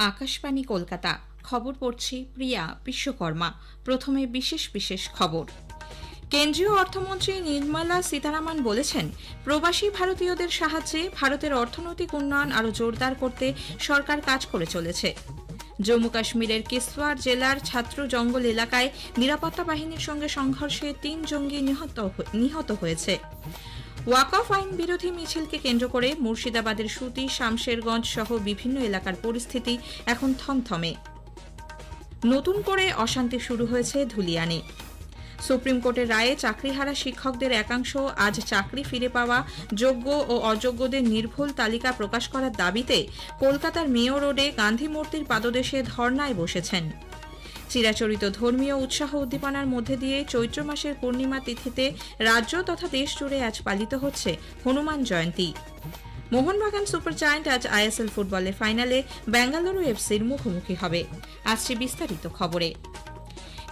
আকাশবাণী কলকাতা। খবর পড়ছি প্রিয়া বিশ্বকর্মা। প্রথমে বিশেষ বিশেষ খবর। কেন্দ্রীয় অর্থমন্ত্রী নির্মলা সীতারামন বলেছেন, প্রবাসী ভারতীয়দের সাহায্যে ভারতের অর্থনৈতিক উন্নয়ন আরও জোরদার করতে সরকার কাজ করে চলেছে। জম্মু কাশ্মীরের কিস্তওয়াড় জেলার ছাত্র জঙ্গল এলাকায় নিরাপত্তা বাহিনীর সঙ্গে সংঘর্ষে ৩ জঙ্গি নিহত হয়েছে। ওয়াকফ আইন বিরোধী মিছিলকে কেন্দ্র করে মুর্শিদাবাদের সুতি, শামশেরগঞ্জ সহ বিভিন্ন এলাকার পরিস্থিতি এখন থমথমে। নতুন করে অশান্তি শুরু হয়েছে ধুলিয়ানে। সুপ্রিম কোর্টের রায়ে চাকরিহারা শিক্ষকদের একাংশ আজ চাকরি ফিরে পাওয়া যোগ্য ও অযোগ্যদের নির্ভুল তালিকা প্রকাশ করার দাবিতে কলকাতার মেয়ো রোডে গান্ধী মূর্তির পাদদেশে ধর্নায় বসেছেন। চিরাচরিত ধর্মীয় উৎসাহ উদ্দীপনার মধ্যে দিয়ে চৈত্র মাসের পূর্ণিমা তিথিতে রাজ্য তথা দেশ জুড়ে আজ পালিত হচ্ছে হনুমান জয়ন্তী। মোহনবাগান সুপার জায়ান্ট আজ আইএসএল ফুটবলের ফাইনালে বেঙ্গালুরু এফসির মুখোমুখি হবে। আসছে বিস্তারিত খবরে।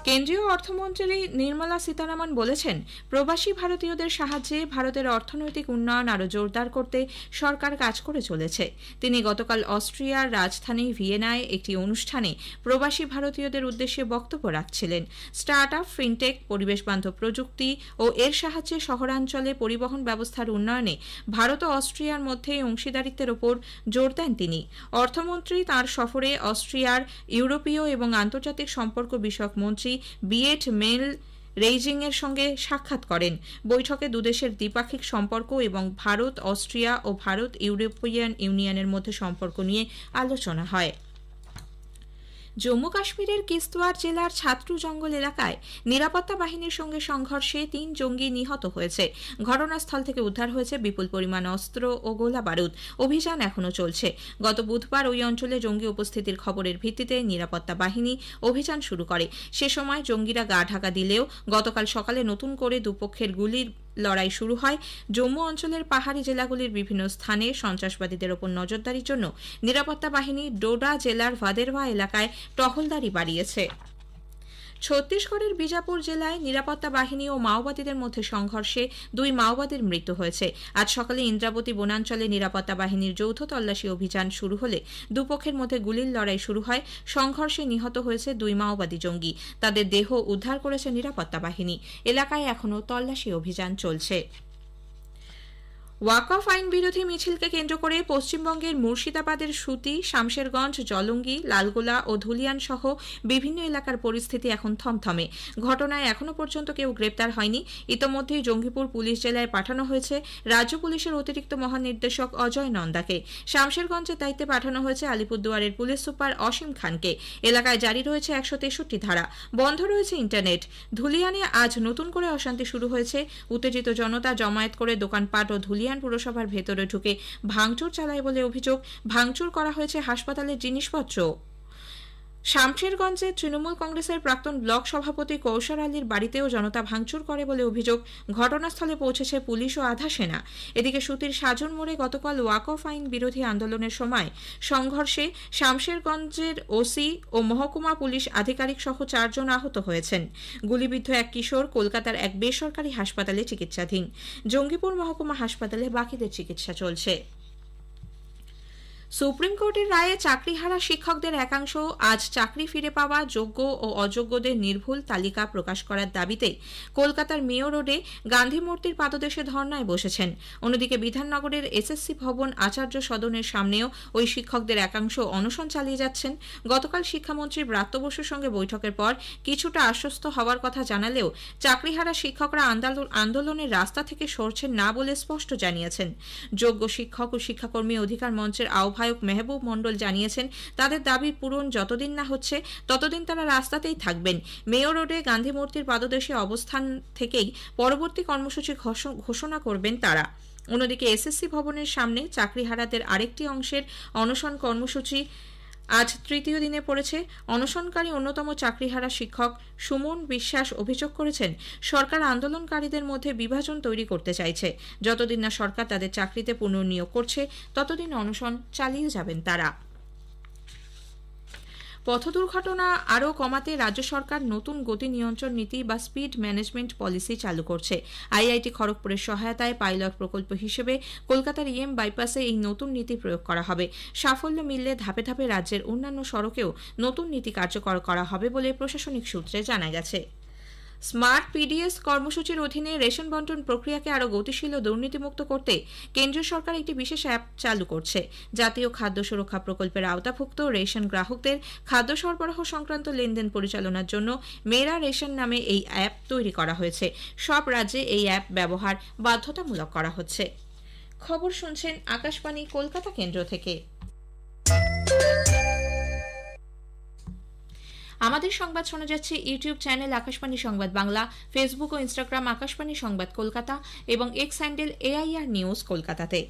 কেন্দ্রীয় অর্থমন্ত্রী নির্মলা সীতারামন বলেছেন, প্রবাসী ভারতীয়দের সাহায্যে ভারতের অর্থনৈতিক উন্নয়ন আরও জোরদার করতে সরকার কাজ করে চলেছে। তিনি গতকাল অস্ট্রিয়ার রাজধানী ভিয়েনায় একটি অনুষ্ঠানে প্রবাসী ভারতীয়দের উদ্দেশ্যে বক্তব্য রাখছিলেন। স্টার্ট আপ, ফিনটেক, পরিবেশ বান্ধব প্রযুক্তি ও এর সাহায্যে শহরাঞ্চলে পরিবহন ব্যবস্থার উন্নয়নে ভারত ও অস্ট্রিয়ার মধ্যে অংশীদারিত্বের ওপর জোর দেন তিনি। অর্থমন্ত্রী তাঁর সফরে অস্ট্রিয়ার ইউরোপীয় এবং আন্তর্জাতিক সম্পর্ক বিষয়ক মন্ত্রী বিয়েট মেল রেইজিং এর সঙ্গে সাক্ষাৎ করেন। বৈঠকে দুদেশের দ্বিপাক্ষিক সম্পর্ক এবং ভারত, অস্ট্রিয়া ও ভারত ইউরোপিয়ান ইউনিয়নের মধ্যে সম্পর্ক নিয়ে আলোচনা হয়। জম্মু কাশ্মীরের কিস্তওয়াড় জেলার ছাত্র জঙ্গল এলাকায় নিরাপত্তা বাহিনীর সঙ্গে সংঘর্ষে ৩ জঙ্গি নিহত হয়েছে। ঘটনাস্থল থেকে উদ্ধার হয়েছে বিপুল পরিমাণ অস্ত্র ও গোলা বারুদ। অভিযান এখনও চলছে। গত বুধবার ওই অঞ্চলে জঙ্গি উপস্থিতির খবরের ভিত্তিতে নিরাপত্তা বাহিনী অভিযান শুরু করে। সে সময় জঙ্গিরা গা ঢাকা দিলেও গতকাল সকালে নতুন করে দুপক্ষের গুলির লড়াই শুরু হয়। জম্মু অঞ্চলের পাহাড়ি জেলাগুলির বিভিন্ন স্থানে সন্ত্রাসবাদীদের ওপর নজরদারির জন্য নিরাপত্তা বাহিনী ডোডা জেলার ভাদেরওয়া এলাকায় টহলদারি বাড়িয়েছে। ছত্তিশগড়ের বিজাপুর জেলায় নিরাপত্তা বাহিনী ও মাওবাদীদের মধ্যে সংঘর্ষে 2 মাওবাদীর মৃত্যু হয়েছে। আজ সকালে ইন্দ্রাবতী বনাঞ্চলে নিরাপত্তা বাহিনীর যৌথ তল্লাশি অভিযান শুরু হলে দুপক্ষের মধ্যে গুলির লড়াই শুরু হয়। সংঘর্ষে নিহত হয়েছে 2 মাওবাদী জঙ্গি। তাদের দেহ উদ্ধার করেছে নিরাপত্তা বাহিনী। এলাকায় এখনও তল্লাশি অভিযান চলছে। ওয়াকফ আইন বিরোধী মিছিলকে কেন্দ্র করে পশ্চিমবঙ্গের মুর্শিদাবাদের সুতি, শামশেরগঞ্জ, জলঙ্গি, লালগোলা ও ধুলিয়ান সহ বিভিন্ন এলাকার পরিস্থিতি এখন থমথমে। ঘটনায় এখনও পর্যন্ত কেউ গ্রেপ্তার হয়নি। ইতোমধ্যেই জঙ্গিপুর পুলিশ জেলায় পাঠানো হয়েছে রাজ্য পুলিশের অতিরিক্ত মহানির্দেশক অজয় নন্দাকে। শামশেরগঞ্জের দায়িত্বে পাঠানো হয়েছে আলিপুরদুয়ারের পুলিশ সুপার অসীম খানকে। এলাকায় জারি রয়েছে 163 ধারা। বন্ধ রয়েছে ইন্টারনেট। ধুলিয়ানে আজ নতুন করে অশান্তি শুরু হয়েছে। উত্তেজিত জনতা জমায়েত করে দোকানপাট ও ধুলিয়ান পুরসভার ভেতরে ঢুকে ভাঙচুর চালায় বলে অভিযোগ। ভাঙচুর করা হয়েছে হাসপাতালের জিনিসপত্র। শামশেরগঞ্জে তৃণমূল কংগ্রেসের প্রাক্তন ব্লক সভাপতি কৌশর আলীর বাড়িতেও জনতা ভাঙচুর করে বলে অভিযোগ। ঘটনাস্থলে পৌঁছেছে পুলিশ ও আধা সেনা। এদিকে সুতির সাজন মোড়ে গতকাল ওয়াকফ আইন বিরোধী আন্দোলনের সময় সংঘর্ষে শামশেরগঞ্জের ওসি ও মহকুমা পুলিশ আধিকারিক সহ 4 জন আহত হয়েছেন। গুলিবিদ্ধ এক কিশোর কলকাতার এক বেসরকারি হাসপাতালে চিকিৎসাধীন। জঙ্গিপুর মহকুমা হাসপাতালে বাকিদের চিকিৎসা চলছে। সুপ্রিম কোর্টের রায়ে চাকরিহারা শিক্ষকদের একাংশ আজ চাকরি ফিরে পাওয়া যোগ্য ও অযোগ্যদের নির্ভুল তালিকা প্রকাশ করার দাবিতে কলকাতার মেয়ো রোডে গান্ধী মূর্তির পাদদেশে ধর্নায় বসেছেন। অন্যদিকে বিধাননগরের এসএসসি ভবন আচার্য সদনের সামনেও ওই শিক্ষকদের একাংশ অনশন চালিয়ে যাচ্ছেন। গতকাল শিক্ষামন্ত্রী ব্রাত্য বসুর সঙ্গে বৈঠকের পর কিছুটা আশ্বস্ত হওয়ার কথা জানালেও চাকরিহারা শিক্ষকরা আন্দোলনের রাস্তা থেকে সরছেন না বলে স্পষ্ট জানিয়েছেন। যোগ্য শিক্ষক ও শিক্ষাকর্মী অধিকার মঞ্চের আহ্বায়ক মেহবুব মণ্ডল জানিয়েছেন, তাদের দাবি পূরণ যতদিন না হচ্ছে ততদিন তারা রাস্তাতেই থাকবেন। মেয়ো রোডে গান্ধী মূর্তির পাদদেশে অবস্থান থেকেই পরবর্তী কর্মসূচি ঘোষণা করবেন তারা। অন্যদিকে এসএসসি ভবনের সামনে চাকরিহারাদের আরেকটি অংশের অনশন কর্মসূচি আজ 3য় দিনে পড়েছে। অনশনকারী অন্যতম চাকরিহারা শিক্ষক সুমন বিশ্বাস অভিযোগ করেছেন, সরকার আন্দোলনকারীদের মধ্যে বিভাজন তৈরি করতে চাইছে। যতদিন না সরকার তাদের চাকরিতে পুনর্নিয়োগ করছে ততদিন অনশন চালিয়ে যাবেন তারা। পথ দুর্ঘটনা আরও কমাতে রাজ্য সরকার নতুন গতি নিয়ন্ত্রণ নীতি বা স্পিড ম্যানেজমেন্ট পলিসি চালু করছে। আইআইটি খড়গপুরের সহায়তায় পাইলট প্রকল্প হিসেবে কলকাতার ইএম বাইপাসে এই নতুন নীতি প্রয়োগ করা হবে। সাফল্য মিললে ধাপে ধাপে রাজ্যের অন্যান্য সড়কেও নতুন নীতি কার্যকর করা হবে বলে প্রশাসনিক সূত্রে জানা গেছে। স্মার্ট পিডিএস কর্মসূচির অধীনে রেশন বন্টন প্রক্রিয়াকে আরও গতিশীল ও দুর্নীতিমুক্ত করতে কেন্দ্রীয় সরকার একটি বিশেষ অ্যাপ চালু করছে। জাতীয় খাদ্য সুরক্ষা প্রকল্পের আওতাভুক্ত রেশন গ্রাহকদের খাদ্য সরবরাহ সংক্রান্ত লেনদেন পরিচালনার জন্য মেরা রেশন নামে এই অ্যাপ তৈরি করা হয়েছে। সব রাজ্যে এই অ্যাপ ব্যবহার বাধ্যতামূলক করা হচ্ছে। খবর শুনছেন আকাশবাণী কলকাতা কেন্দ্র থেকে। আমাদের সংবাদ শোনা যাচ্ছে ইউটিউব চ্যানেল আকাশবাণী সংবাদ বাংলা, ফেসবুক ও ইনস্টাগ্রাম আকাশবাণী সংবাদ কলকাতা এবং এক্স হ্যান্ডেল AIR নিউজ কলকাতাতে।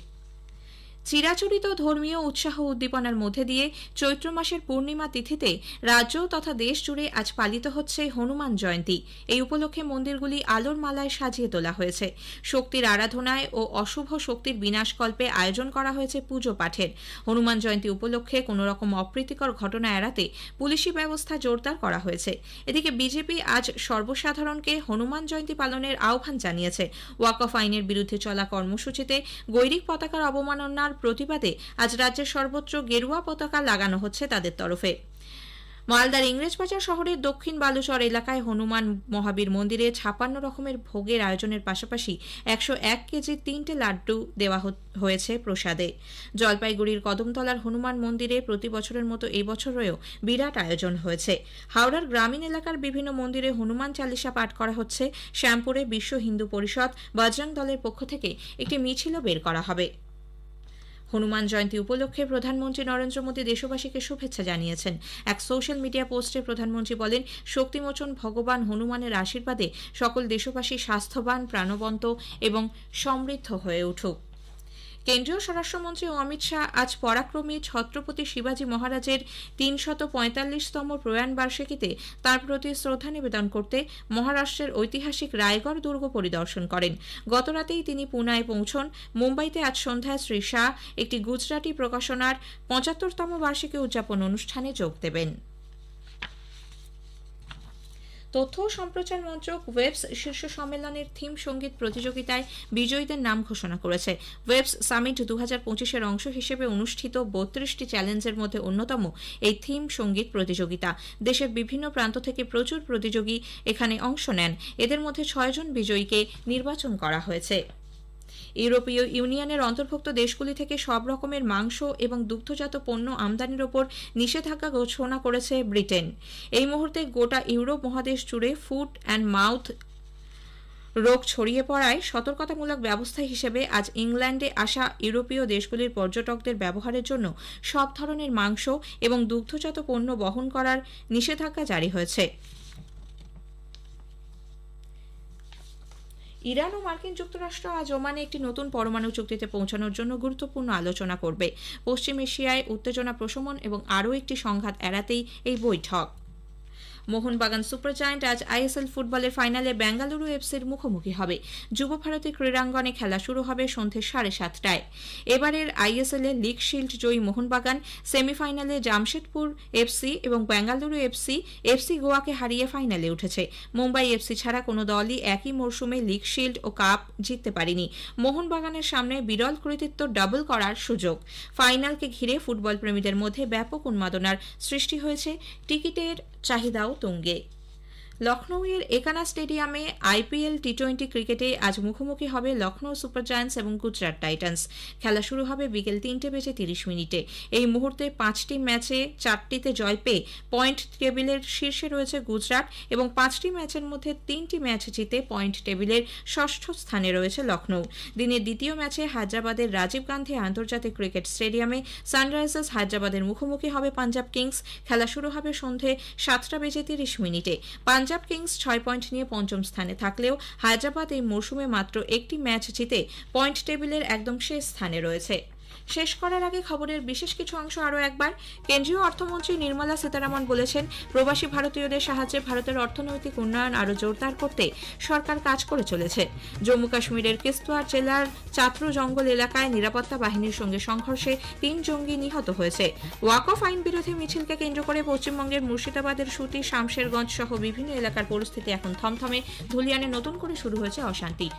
চিরাচরিত ধর্মীয় উৎসাহ উদ্দীপনার মধ্যে দিয়ে চৈত্র মাসের পূর্ণিমা তিথিতে রাজ্য তথা দেশ জুড়ে আজ পালিত হচ্ছে হনুমান জয়ন্তী। এই উপলক্ষে মন্দিরগুলি আলোর মালায় সাজিয়ে তোলা হয়েছে। শক্তির আরাধনায় ও অশুভ শক্তির বিনাশকল্পে আয়োজন করা হয়েছে পুজো পাঠের। হনুমান জয়ন্তী উপলক্ষে কোনো রকম অপ্রীতিকর ঘটনা এড়াতে পুলিশি ব্যবস্থা জোরদার করা হয়েছে। এদিকে বিজেপি আজ সর্বসাধারণকে হনুমান জয়ন্তী পালনের আহ্বান জানিয়েছে। ওয়াকফ আইনের বিরুদ্ধে চলা কর্মসূচিতে গৈরিক পতাকার অবমাননার প্রতিবাদে আজ রাজ্যের সর্বত্র গেরুয়া পতাকা লাগানো হচ্ছে তাদের তরফে। মালদার ইংরেজবাজার শহরের দক্ষিণ বালুচর এলাকায় হনুমান মহাবীর মন্দিরে 56 রকমের ভোগের আয়োজনের পাশাপাশি 101 কেজি 3টে লাড্ডু দেওয়া হয়েছে প্রসাদে। জলপাইগুড়ির কদমতলার হনুমান মন্দিরে প্রতি বছরের মতো এই বছরেও বিরাট আয়োজন হয়েছে। হাওড়ার গ্রামীণ এলাকার বিভিন্ন মন্দিরে হনুমান চালিসা পাঠ করা হচ্ছে। শ্যামপুরে বিশ্ব হিন্দু পরিষদ বজরং দলের পক্ষ থেকে একটি মিছিলও বের করা হবে। হনুমান জয়ন্তী উপলক্ষে প্রধানমন্ত্রী নরেন্দ্র মোদী দেশবাসীকে শুভেচ্ছা জানিয়েছেন। এক সোশ্যাল মিডিয়া পোস্টে প্রধানমন্ত্রী বলেন, শক্তিমোচন ভগবান হনুমানের আশীর্বাদে সকল দেশবাসী স্বাস্থ্যবান, প্রাণবন্ত এবং সমৃদ্ধ হয়ে উঠুক। কেন্দ্রীয় স্বরাষ্ট্রমন্ত্রী অমিত শাহ আজ পরাক্রমী ছত্রপতি শিবাজী মহারাজের 345তম প্রয়াণ বার্ষিকীতে তাঁর প্রতি শ্রদ্ধা নিবেদন করতে মহারাষ্ট্রের ঐতিহাসিক রায়গড় দুর্গ পরিদর্শন করেন। গতরাতেই তিনি পুনায় পৌঁছন। মুম্বাইতে আজ সন্ধ্যায় শ্রী শাহ একটি গুজরাটি প্রকাশনার 75তম বার্ষিকী উদযাপন অনুষ্ঠানে যোগ দেবেন। তথ্য ও সম্প্রচার মন্ত্রক ওয়েবস শীর্ষ সম্মেলনের থিম সঙ্গীত প্রতিযোগিতায় বিজয়ীদের নাম ঘোষণা করেছে। ওয়েবস সামিট 2025-এর অংশ হিসেবে অনুষ্ঠিত 32টি চ্যালেঞ্জের মধ্যে অন্যতম এই থিম সঙ্গীত প্রতিযোগিতা। দেশের বিভিন্ন প্রান্ত থেকে প্রচুর প্রতিযোগী এখানে অংশ নেন। এদের মধ্যে 6 জন বিজয়ীকে নির্বাচন করা হয়েছে। ইউরোপীয় ইউনিয়নের অন্তর্ভুক্ত দেশগুলি থেকে সব রকমের মাংস এবং দুগ্ধজাত পণ্য আমদানির ওপর নিষেধাজ্ঞা ঘোষণা করেছে ব্রিটেন। এই মুহূর্তে গোটা ইউরোপ মহাদেশ জুড়ে ফুট অ্যান্ড মাউথ রোগ ছড়িয়ে পড়ায় সতর্কতামূলক ব্যবস্থা হিসেবে আজ ইংল্যান্ডে আসা ইউরোপীয় দেশগুলির পর্যটকদের ব্যবহারের জন্য সব ধরনের মাংস এবং দুগ্ধজাত পণ্য বহন করার নিষেধাজ্ঞা জারি হয়েছে। ইরান ও মার্কিন যুক্তরাষ্ট্র আজ ওমানে একটি নতুন পরমাণু চুক্তিতে পৌঁছানোর জন্য গুরুত্বপূর্ণ আলোচনা করবে। পশ্চিম এশিয়ায় উত্তেজনা প্রশমন এবং আরও একটি সংঘাত এড়াতেই এই বৈঠক। মোহনবাগান সুপার জায়ান্ট আজ আইএসএল ফুটবলের ফাইনালে বেঙ্গালুরু এফসির মুখোমুখি হবে। যুব ভারতী ক্রীড়াঙ্গনে খেলা শুরু হবে সন্ধ্যে 7:30টায়। এবারের আইএসএল এ লিগ শিল্ড জয়ী মোহনবাগান সেমিফাইনালে জামশেদপুর এফসি এবং বেঙ্গালুরু এফসি গোয়াকে হারিয়ে ফাইনালে উঠেছে। মুম্বাই এফসি ছাড়া কোনো দলই একই মরশুমে লিগ শিল্ড ও কাপ জিততে পারেনি। মোহনবাগানের সামনে বিরল কৃতিত্ব ডাবল করার সুযোগ। ফাইনালকে ঘিরে ফুটবল প্রেমীদের মধ্যে ব্যাপক উন্মাদনার সৃষ্টি হয়েছে। টিকিটের চাহিদাও তুঙ্গে। লখনৌয়ের একানা স্টেডিয়ামে আইপিএল টি20 ক্রিকেটে আজ মুখোমুখি হবে লখনৌ সুপার জায়ান্টস এবং গুজরাট টাইটান্স। খেলা শুরু হবে বিকেল 3:30 এই মুহূর্তে 5টি ম্যাচে 4টিতে জয় পেয়ে পয়েন্ট টেবিলের শীর্ষে রয়েছে গুজরাট এবং 5টি ম্যাচের মধ্যে 3টি ম্যাচ জিতে পয়েন্ট টেবিলের 6ষ্ঠ স্থানে রয়েছে লখনৌ। দিনের দ্বিতীয় ম্যাচে হায়দ্রাবাদের রাজীব গান্ধী আন্তর্জাতিক ক্রিকেট স্টেডিয়ামে সানরাইজার্স হায়দ্রাবাদের মুখোমুখি হবে পাঞ্জাব কিংস। খেলা শুরু হবে সন্ধ্যে 7:30 পাঞ্জাব কিংস 6 পয়েন্ট নিয়ে পঞ্চম স্থানে থাকলেও হায়দ্রাবাদ এই মৌসুমে মাত্র একটি ম্যাচ জিতে পয়েন্ট টেবিলের একদম শেষ স্থানে রয়েছে। শেষ করার আগে খবরের বিশেষ কিছু অংশ আরও একবার। কেন্দ্রীয় অর্থমন্ত্রী নির্মলা সীতারামন বলেছেন, প্রবাসী ভারতীয়দের সাহায্যে ভারতের অর্থনৈতিক উন্নয়ন আরও জোরদার করতে সরকার কাজ করে চলেছে। জম্মু কাশ্মীরের কিস্তোয়ার জেলার চাত্রু জঙ্গল এলাকায় নিরাপত্তা বাহিনীর সঙ্গে সংঘর্ষে ৩ জঙ্গি নিহত হয়েছে। ওয়াকফ আইন বিরোধী মিছিলকে কেন্দ্র করে পশ্চিমবঙ্গের মুর্শিদাবাদের সুতি, শামশেরগঞ্জ সহ বিভিন্ন এলাকার পরিস্থিতি এখন থমথমে। ধুলিয়ানে নতুন করে শুরু হয়েছে অশান্তি।